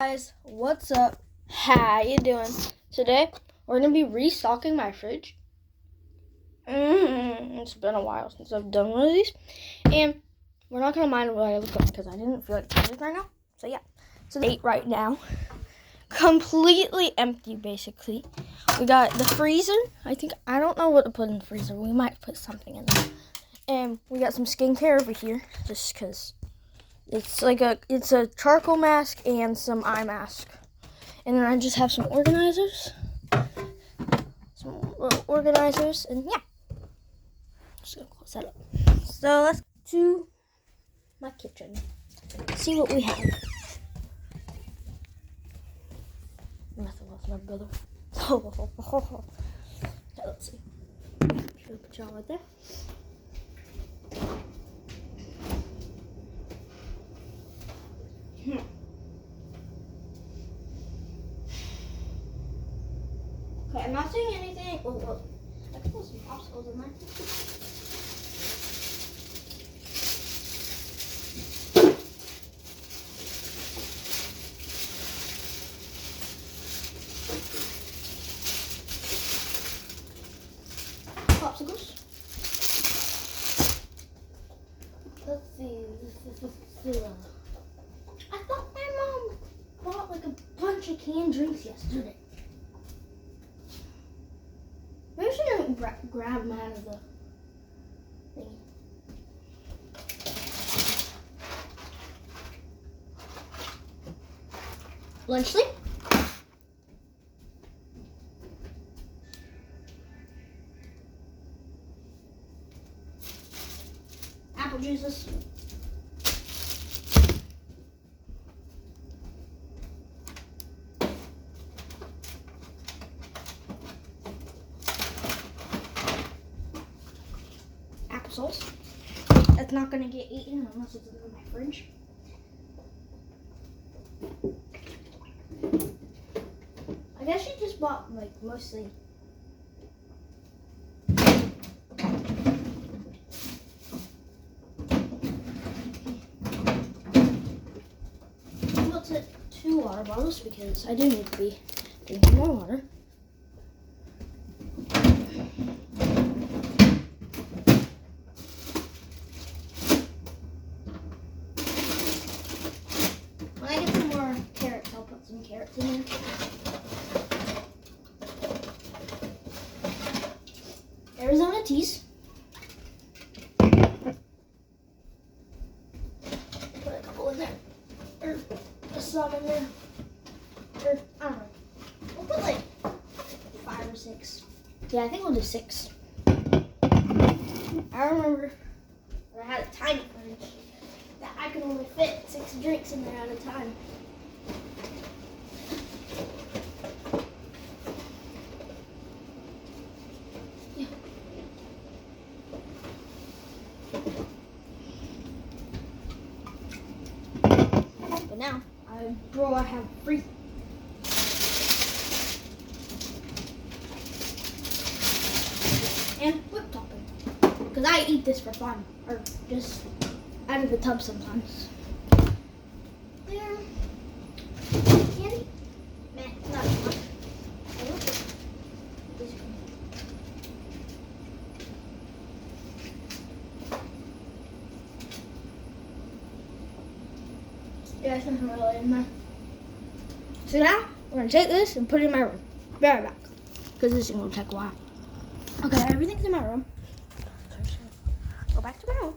Guys, what's up? How you doing? Today we're gonna be restocking my fridge. It's been a while since I've done one of these, and we're not gonna mind what I look like because I didn't feel like doing it right now. So yeah, so the 8 right now, completely empty basically. We got the freezer. I don't know what to put in the freezer. We might put something in there, and we got some skincare over here just because. It's a charcoal mask and some eye mask. And then I just have some organizers. Some little organizers, and yeah. Just gonna close that up. So let's go to my kitchen. See what we have. Nothing left, my brother. Okay, let's see. Should I put y'all right there? Okay, I'm not seeing anything. Oh, I can put some popsicles in there. Popsicles. Let's see. I thought my mom bought like a bunch of canned drinks yesterday. Maybe she didn't grab them out of the thing. Lunch sleep. Apple juices. Applesauce. That's not gonna get eaten unless it's in my fridge. I guess she just bought like mostly. We'll take 2 water bottles because I do need to be drinking more water. When I get some more carrots, I'll put some carrots in there. Arizona teas. Put a couple in there. Or some in there. Or, I don't know. We'll put like 5 or 6. Yeah, I think we'll do 6. I remember when I had a tiny fridge that I could only fit 6 drinks in there at a time. Yeah. But now, I have free. And whip topping. Because I eat this for fun. Or just out of the tub sometimes. There. Candy? Meh, not as much. I love it. Yeah, it's nothing really in there. So now, we're going to take this and put it in my room. Be right back. Because this is going to take a while. Okay, everything's in my room. Go back to my room.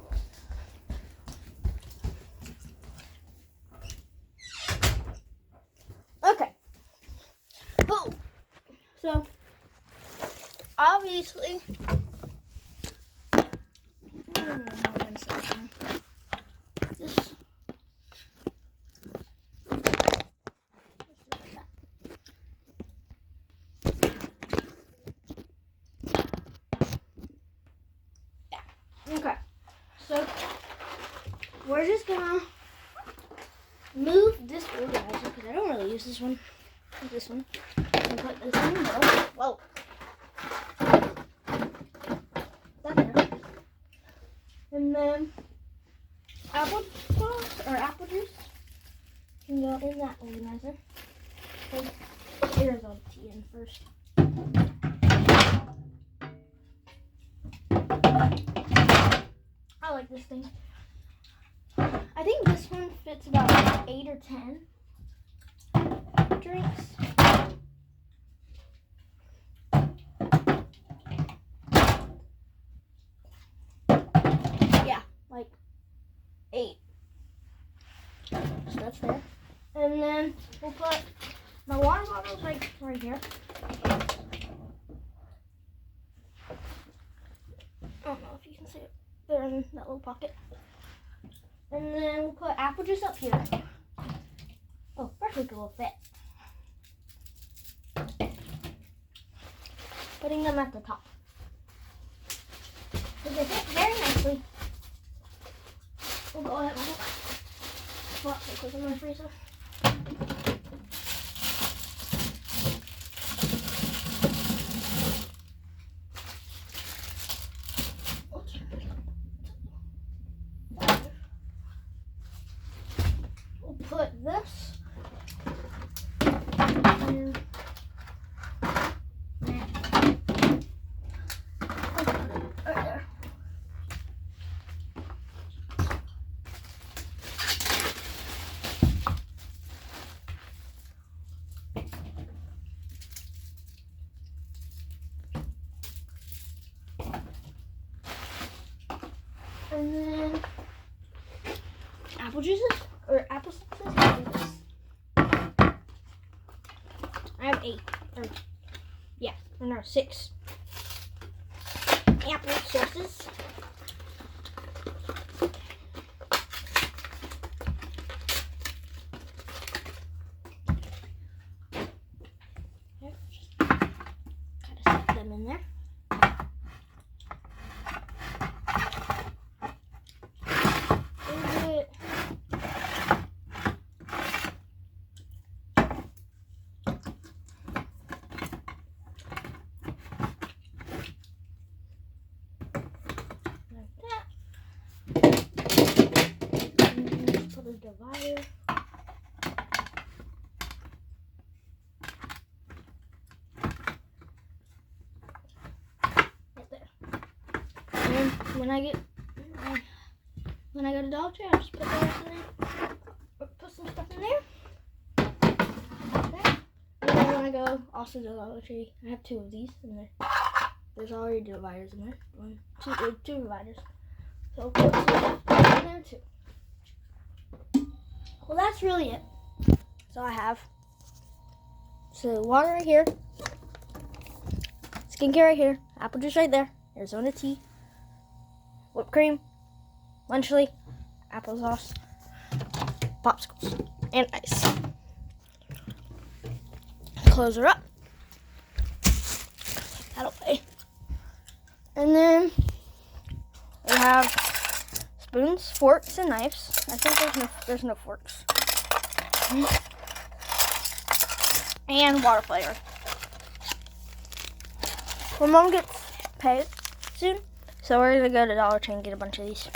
Okay. Boom. So, obviously, this. Okay, so we're just gonna move this organizer because I don't really use this one. This one. And put this in the middle. Whoa. That there. And then apple juice can go in that organizer. Here's all the tea in first. I like this thing. I think this one fits about 8 or 10 drinks. Yeah, like 8. So that's there. And then we'll put my water bottles like right here. I don't know if you can see it. They're in that little pocket. And then we'll put apple juice up here. Oh, perfect little fit. Putting them at the top. Because they fit very nicely. We'll go ahead and put it in my freezer. Put this in right there. And then apple juices or apple slices. I have 8 or yeah, or no, 6 apple slices. Okay, just kind of set them in there. Divider. Right there. And when I go to Dollar Tree, I just put those in there. Put some stuff in there. Like that. And then when I go also to Dollar Tree, I have 2 of these in there. There's already dividers in there. 2 dividers. So put some stuff in there too. Well, that's really it. So I have water right here, skincare right here, apple juice right there, Arizona tea, whipped cream, lunchly, applesauce, popsicles, and ice. Close her up. That away. And then we have spoons, forks, and knives. I think there's no forks. And water flavor. My mom gets paid soon, so we're gonna go to Dollar Tree and get a bunch of these.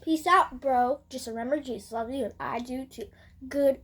Peace out, bro. Just remember Jesus loves you and I do too. Goodbye.